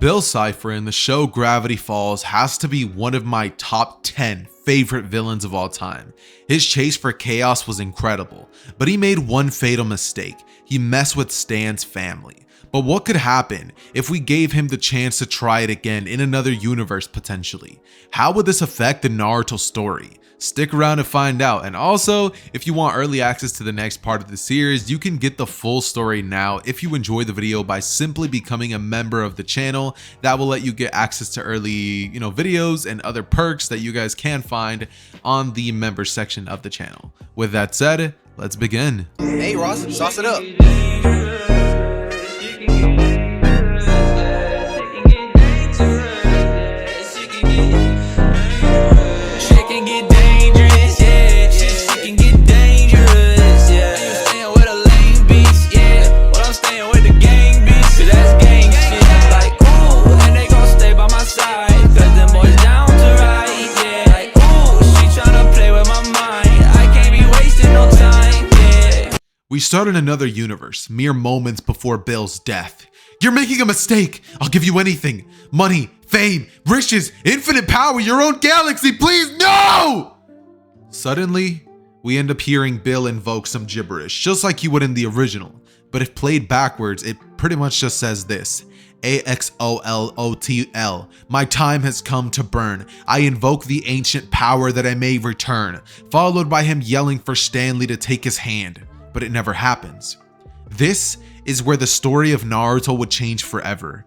Bill Cipher in the show Gravity Falls has to be one of my top 10 favorite villains of all time. His chase for chaos was incredible, but he made one fatal mistake. He messed with Stan's family. But what could happen if we gave him the chance to try it again in another universe potentially? How would this affect the Naruto story? Stick around to find out. And also, if you want early access to the next part of the series, you can get the full story now if you enjoy the video by simply becoming a member of the channel. That will let you get access to early, videos and other perks that you guys can find on the member section of the channel. With that said, let's begin. Hey Ross, sauce it up. We start in another universe, mere moments before Bill's death. You're making a mistake. I'll give you anything. Money, fame, riches, infinite power, your own galaxy, please, no! Suddenly, we end up hearing Bill invoke some gibberish, just like he would in the original. But if played backwards, it pretty much just says this. AXOLOTL. My time has come to burn. I invoke the ancient power that I may return. Followed by him yelling for Stanley to take his hand. But it never happens. This is where the story of Naruto would change forever.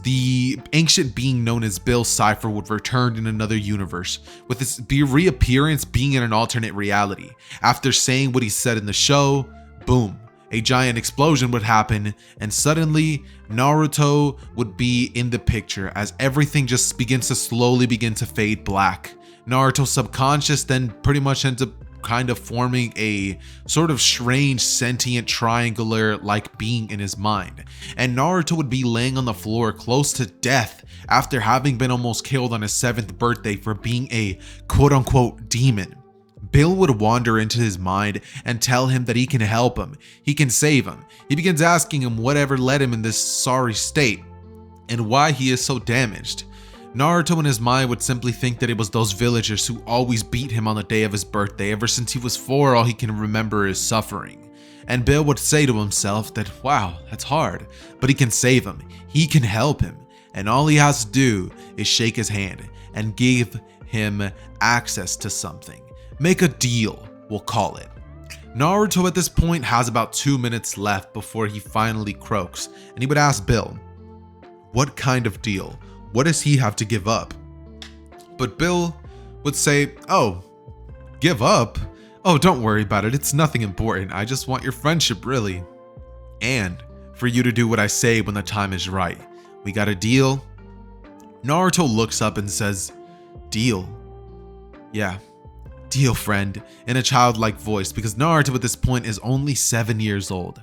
The ancient being known as Bill Cipher would return in another universe, with his reappearance being in an alternate reality. After saying what he said in the show, boom, a giant explosion would happen, and suddenly Naruto would be in the picture as everything just begins to slowly begin to fade black. Naruto's subconscious then pretty much ends up kind of forming a sort of strange sentient triangular like being in his mind, and Naruto would be laying on the floor close to death after having been almost killed on his 7th birthday for being a quote-unquote demon. Bill would wander into his mind and tell him that he can help him, he can save him. He begins asking him whatever led him in this sorry state and why he is so damaged. Naruto in his mind would simply think that it was those villagers who always beat him on the day of his birthday. Ever since he was 4, all he can remember is suffering. And Bill would say to himself that, wow, that's hard, but he can save him, he can help him, and all he has to do is shake his hand and give him access to something. Make a deal, we'll call it. Naruto at this point has about 2 minutes left before he finally croaks, and he would ask Bill, what kind of deal? What does he have to give up? But Bill would say, oh, give up? Oh, don't worry about it. It's nothing important. I just want your friendship, really. And for you to do what I say when the time is right. We got a deal? Naruto looks up and says, deal? Yeah, deal, friend, in a childlike voice, because Naruto at this point is only 7 years old.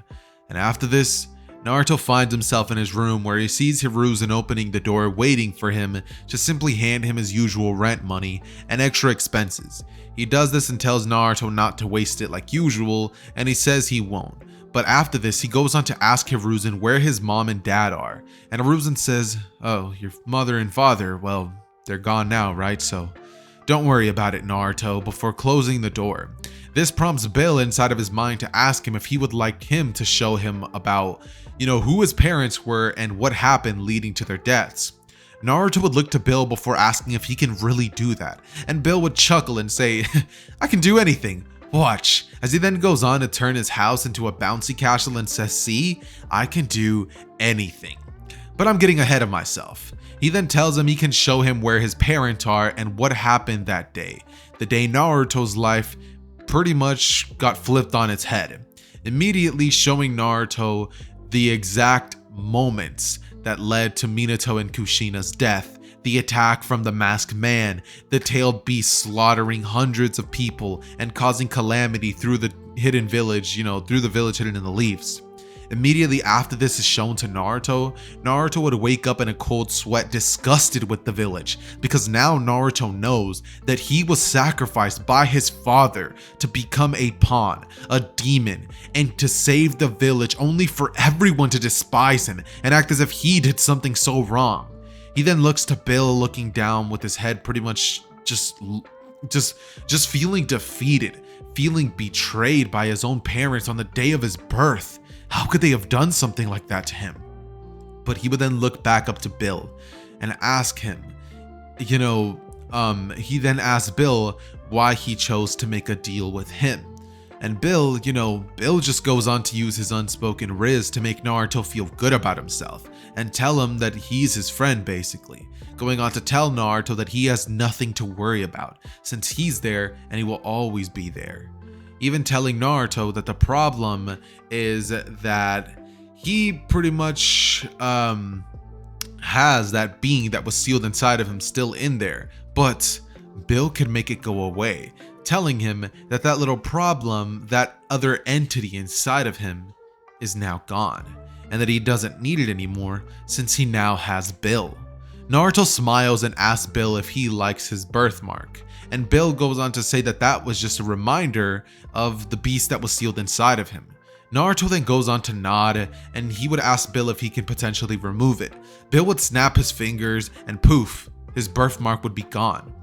And after this, Naruto finds himself in his room where he sees Hiruzen opening the door waiting for him to simply hand him his usual rent money and extra expenses. He does this and tells Naruto not to waste it like usual, and he says he won't. But after this, he goes on to ask Hiruzen where his mom and dad are, and Hiruzen says, oh, your mother and father, well, they're gone now, right? So don't worry about it, Naruto, before closing the door. This prompts Bill inside of his mind to ask him if he would like him to show him about, who his parents were and what happened leading to their deaths. Naruto would look to Bill before asking if he can really do that, and Bill would chuckle and say, I can do anything, watch, as he then goes on to turn his house into a bouncy castle and says, see, I can do anything. But I'm getting ahead of myself. He then tells him he can show him where his parents are and what happened that day, the day Naruto's life pretty much got flipped on its head, immediately showing Naruto the exact moments that led to Minato and Kushina's death, the attack from the masked man, the tailed beast slaughtering hundreds of people and causing calamity through the hidden village, through the village hidden in the leaves. Immediately after this is shown to Naruto, Naruto would wake up in a cold sweat, disgusted with the village, because now Naruto knows that he was sacrificed by his father to become a pawn, a demon, and to save the village, only for everyone to despise him and act as if he did something so wrong. He then looks to Bill, looking down with his head pretty much just feeling defeated, feeling betrayed by his own parents on the day of his birth. How could they have done something like that to him? But he would then look back up to Bill and ask him, he then asked Bill why he chose to make a deal with him. And Bill just goes on to use his unspoken riz to make Naruto feel good about himself and tell him that he's his friend, basically. Going on to tell Naruto that he has nothing to worry about since he's there and he will always be there. Even telling Naruto that the problem is that he pretty much has that being that was sealed inside of him still in there, but Bill could make it go away, telling him that that little problem, that other entity inside of him, is now gone, and that he doesn't need it anymore since he now has Bill. Naruto smiles and asks Bill if he likes his birthmark, and Bill goes on to say that that was just a reminder of the beast that was sealed inside of him. Naruto then goes on to nod, and he would ask Bill if he could potentially remove it. Bill would snap his fingers, and poof, his birthmark would be gone.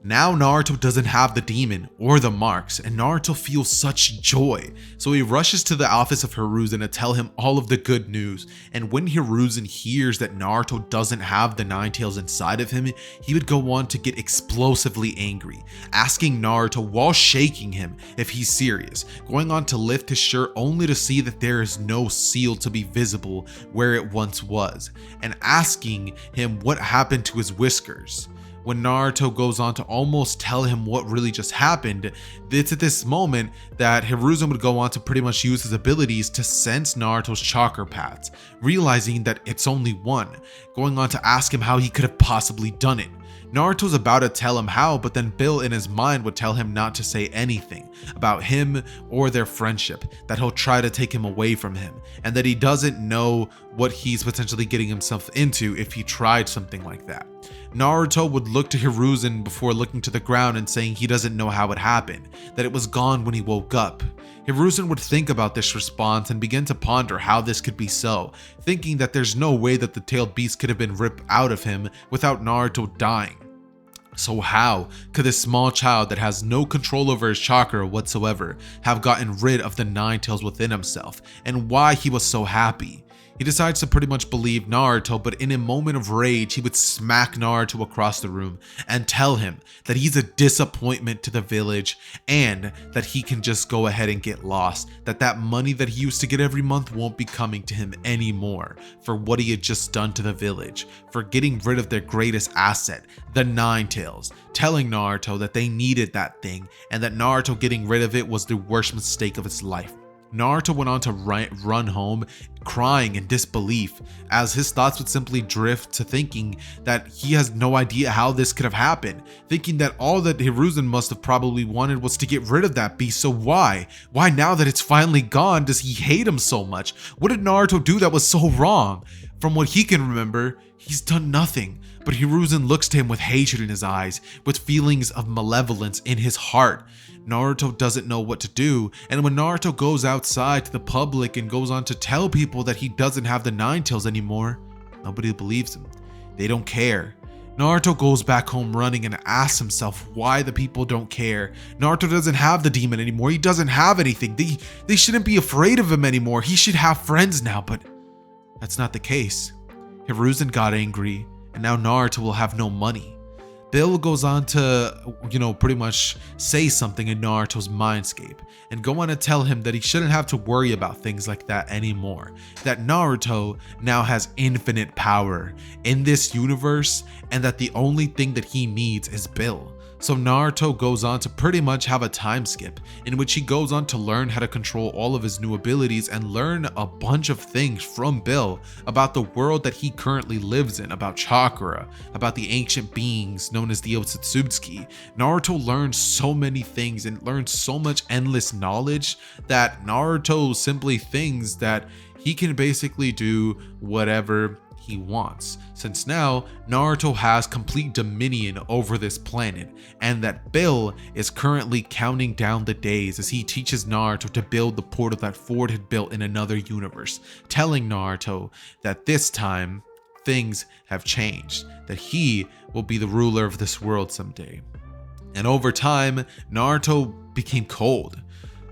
Now Naruto doesn't have the demon or the marks, and Naruto feels such joy. So he rushes to the office of Hiruzen to tell him all of the good news. And when Hiruzen hears that Naruto doesn't have the Nine Tails inside of him, he would go on to get explosively angry, asking Naruto while shaking him if he's serious, going on to lift his shirt only to see that there is no seal to be visible where it once was, and asking him what happened to his whiskers. When Naruto goes on to almost tell him what really just happened, it's at this moment that Hiruzen would go on to pretty much use his abilities to sense Naruto's chakra paths, realizing that it's only one, going on to ask him how he could have possibly done it. Naruto's about to tell him how, but then Bill in his mind would tell him not to say anything about him or their friendship, that he'll try to take him away from him, and that he doesn't know what he's potentially getting himself into if he tried something like that. Naruto would look to Hiruzen before looking to the ground and saying he doesn't know how it happened, that it was gone when he woke up. Hiruzen would think about this response and begin to ponder how this could be so, thinking that there's no way that the tailed beast could have been ripped out of him without Naruto dying. So how could this small child that has no control over his chakra whatsoever have gotten rid of the Nine Tails within himself, and why he was so happy? He decides to pretty much believe Naruto, but in a moment of rage, he would smack Naruto across the room and tell him that he's a disappointment to the village and that he can just go ahead and get lost, that money that he used to get every month won't be coming to him anymore for what he had just done to the village, for getting rid of their greatest asset, the Nine Tails, telling Naruto that they needed that thing and that Naruto getting rid of it was the worst mistake of his life. Naruto went on to run home crying in disbelief, as his thoughts would simply drift to thinking that he has no idea how this could have happened, thinking that all that Hiruzen must have probably wanted was to get rid of that beast. So why now that it's finally gone does he hate him so much? What did Naruto do that was so wrong? From what he can remember, he's done nothing, but Hiruzen looks to him with hatred in his eyes, with feelings of malevolence in his heart. Naruto doesn't know what to do, and when Naruto goes outside to the public and goes on to tell people that he doesn't have the Nine Tails anymore, nobody believes him. They don't care. Naruto goes back home running and asks himself why the people don't care. Naruto doesn't have the demon anymore. He doesn't have anything. They shouldn't be afraid of him anymore. He should have friends now, but that's not the case. Hiruzen got angry, and now Naruto will have no money. Bill goes on to, pretty much say something in Naruto's mindscape and go on to tell him that he shouldn't have to worry about things like that anymore. That Naruto now has infinite power in this universe and that the only thing that he needs is Bill. So Naruto goes on to pretty much have a time skip in which he goes on to learn how to control all of his new abilities and learn a bunch of things from Bill about the world that he currently lives in, about chakra, about the ancient beings known as the Otsutsuki. Naruto learns so many things and learns so much endless knowledge that Naruto simply thinks that he can basically do whatever he wants, since now Naruto has complete dominion over this planet, and that Bill is currently counting down the days as he teaches Naruto to build the portal that Ford had built in another universe, telling Naruto that this time things have changed, that he will be the ruler of this world someday. And over time, Naruto became cold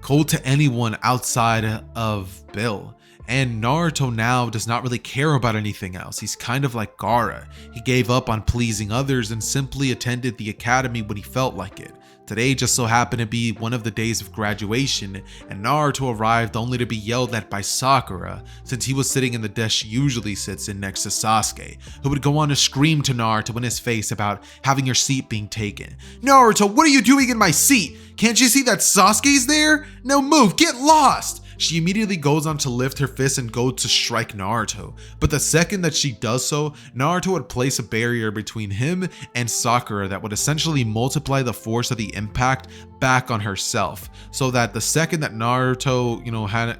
to anyone outside of Bill. And Naruto now does not really care about anything else. He's kind of like Gaara. He gave up on pleasing others and simply attended the academy when he felt like it. Today just so happened to be one of the days of graduation, and Naruto arrived only to be yelled at by Sakura, since he was sitting in the desk she usually sits in next to Sasuke, who would go on to scream to Naruto in his face about having your seat being taken. "Naruto, what are you doing in my seat? Can't you see that Sasuke's there? Now move, get lost!" She immediately goes on to lift her fist and go to strike Naruto, but the second that she does so, Naruto would place a barrier between him and Sakura that would essentially multiply the force of the impact back on herself, so that the second that Naruto,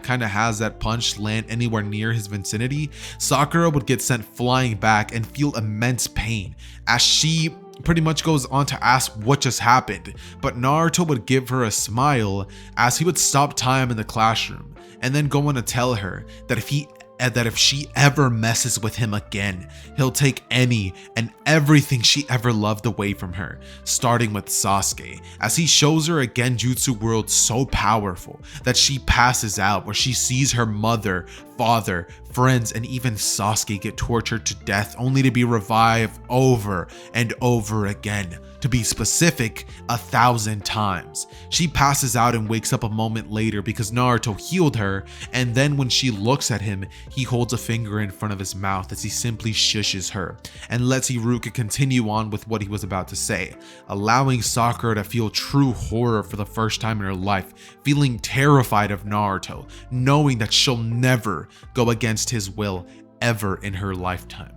kind of has that punch land anywhere near his vicinity, Sakura would get sent flying back and feel immense pain as she pretty much goes on to ask what just happened, but Naruto would give her a smile as he would stop time in the classroom and then go on to tell her that if she ever messes with him again, he'll take any and everything she ever loved away from her, starting with Sasuke, as he shows her a genjutsu world so powerful that she passes out, where she sees her mother, father, friends, and even Sasuke get tortured to death only to be revived over and over again. To be specific, 1,000 times. She passes out and wakes up a moment later because Naruto healed her, and then when she looks at him, he holds a finger in front of his mouth as he simply shushes her and lets Iruka continue on with what he was about to say, allowing Sakura to feel true horror for the first time in her life, feeling terrified of Naruto, knowing that she'll never go against his will ever in her lifetime.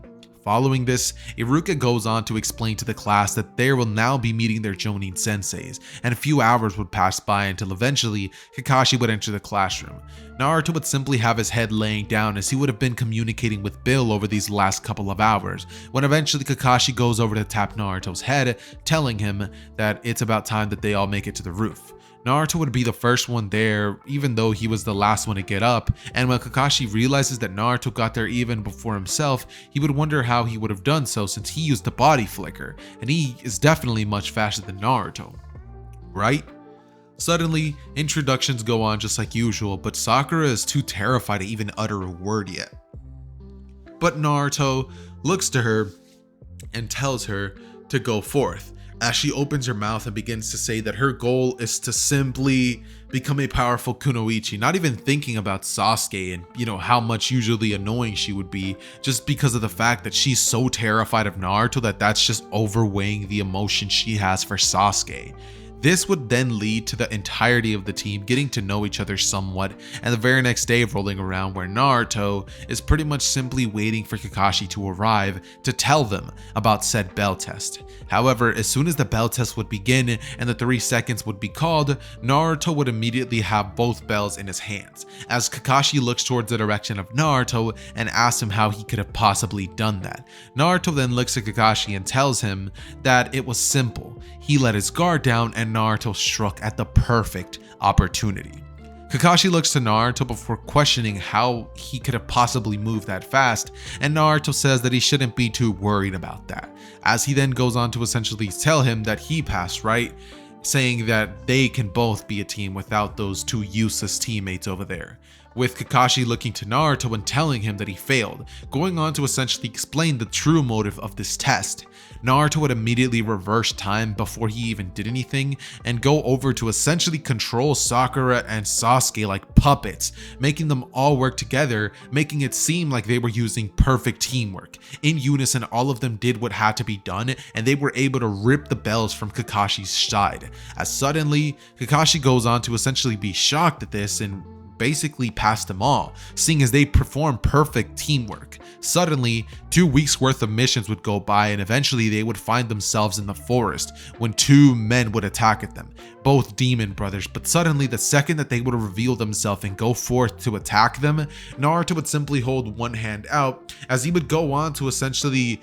Following this, Iruka goes on to explain to the class that they will now be meeting their Jonin senseis, and a few hours would pass by until eventually Kakashi would enter the classroom. Naruto would simply have his head laying down as he would have been communicating with Bill over these last couple of hours, when eventually Kakashi goes over to tap Naruto's head, telling him that it's about time that they all make it to the roof. Naruto would be the first one there, even though he was the last one to get up, and when Kakashi realizes that Naruto got there even before himself, he would wonder how he would have done so since he used the body flicker, and he is definitely much faster than Naruto, right? Suddenly, introductions go on just like usual, but Sakura is too terrified to even utter a word yet. But Naruto looks to her and tells her to go forth, as she opens her mouth and begins to say that her goal is to simply become a powerful kunoichi, not even thinking about Sasuke and how much usually annoying she would be, just because of the fact that she's so terrified of Naruto that that's just overweighing the emotion she has for Sasuke. This would then lead to the entirety of the team getting to know each other somewhat, and the very next day rolling around where Naruto is pretty much simply waiting for Kakashi to arrive to tell them about said bell test. However, as soon as the bell test would begin and the 3 seconds would be called, Naruto would immediately have both bells in his hands, as Kakashi looks towards the direction of Naruto and asks him how he could have possibly done that. Naruto then looks at Kakashi and tells him that it was simple. He let his guard down and Naruto struck at the perfect opportunity. Kakashi looks to Naruto before questioning how he could have possibly moved that fast, and Naruto says that he shouldn't be too worried about that, as he then goes on to essentially tell him that he passed, right? Saying that they can both be a team without those two useless teammates over there. with Kakashi looking to Naruto and telling him that he failed, going on to essentially explain the true motive of this test. Naruto would immediately reverse time before he even did anything and go over to essentially control Sakura and Sasuke like puppets, making them all work together, making it seem like they were using perfect teamwork. In unison, all of them did what had to be done, and they were able to rip the bells from Kakashi's side. As suddenly, Kakashi goes on to essentially be shocked at this and basically passed them all, seeing as they perform perfect teamwork. Suddenly, 2 weeks worth of missions would go by, and eventually they would find themselves in the forest when 2 men would attack at them, both demon brothers. But suddenly, the second that they would reveal themselves and go forth to attack them, Naruto would simply hold one hand out as he would go on to essentially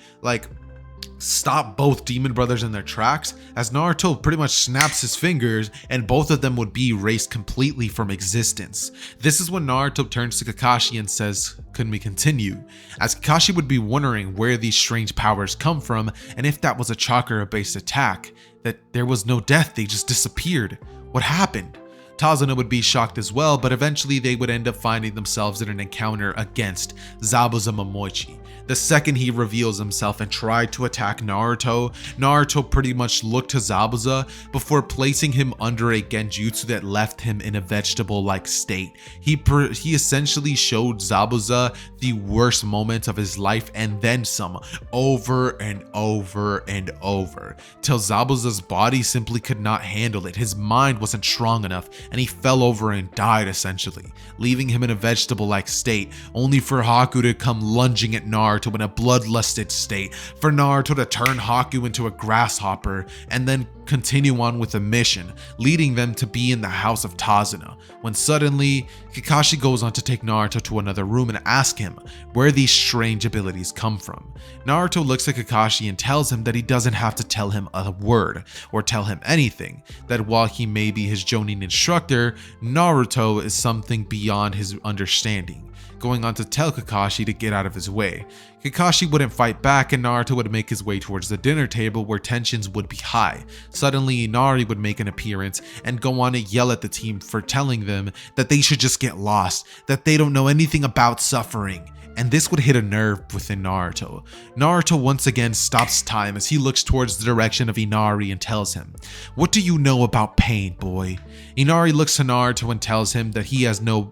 stop both demon brothers in their tracks, as Naruto pretty much snaps his fingers and both of them would be erased completely from existence. This is when Naruto turns to Kakashi and says, "Can we continue?" As Kakashi would be wondering where these strange powers come from and if that was a chakra-based attack, that there was no death, they just disappeared. What happened? Tazuna would be shocked as well, but eventually they would end up finding themselves in an encounter against Zabuza Momoichi. The second he reveals himself and tried to attack Naruto, Naruto pretty much looked to Zabuza before placing him under a genjutsu that left him in a vegetable-like state. He essentially showed Zabuza the worst moments of his life and then some, over and over and over, till Zabuza's body simply could not handle it. His mind wasn't strong enough and he fell over and died essentially, leaving him in a vegetable-like state, only for Haku to come lunging at Naruto in a bloodlusted state, for Naruto to turn Haku into a grasshopper and then continue on with the mission, leading them to be in the house of Tazuna, when suddenly Kakashi goes on to take Naruto to another room and ask him where these strange abilities come from. Naruto looks at Kakashi and tells him that he doesn't have to tell him a word or tell him anything, that while he may be his Jonin instructor, Naruto is something beyond his understanding, going on to tell Kakashi to get out of his way. Kakashi wouldn't fight back and Naruto would make his way towards the dinner table where tensions would be high. Suddenly, Inari would make an appearance and go on to yell at the team for telling them that they should just get lost, that they don't know anything about suffering. And this would hit a nerve within Naruto. Naruto once again stops time as he looks towards the direction of Inari and tells him, "What do you know about pain, boy?" Inari looks to Naruto and tells him that he has no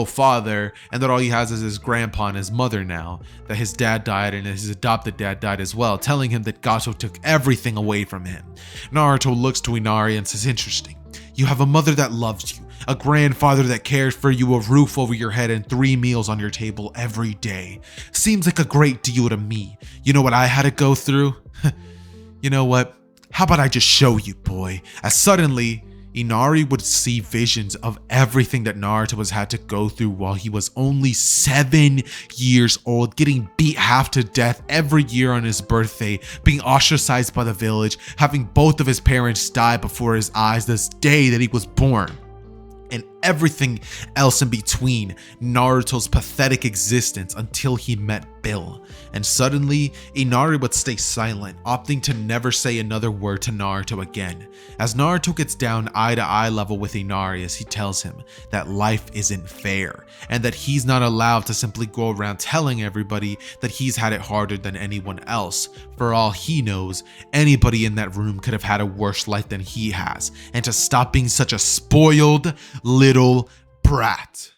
father, and that all he has is his grandpa and his mother now, that his dad died and his adopted dad died as well, telling him that Gato took everything away from him. Naruto looks to Inari and says, "Interesting. You have a mother that loves you, a grandfather that cares for you, a roof over your head, and 3 meals on your table every day. Seems like a great deal to me. You know what I had to go through? You know what? How about I just show you, boy?" As suddenly, Inari would see visions of everything that Naruto has had to go through while he was only 7 years old, getting beat half to death every year on his birthday, being ostracized by the village, having both of his parents die before his eyes this day that he was born, and everything else in between Naruto's pathetic existence until he met Bill. And suddenly, Inari would stay silent, opting to never say another word to Naruto again, as Naruto gets down eye-to-eye level with Inari as he tells him that life isn't fair, and that he's not allowed to simply go around telling everybody that he's had it harder than anyone else. For all he knows, anybody in that room could have had a worse life than he has, and to stop being such a spoiled little brat.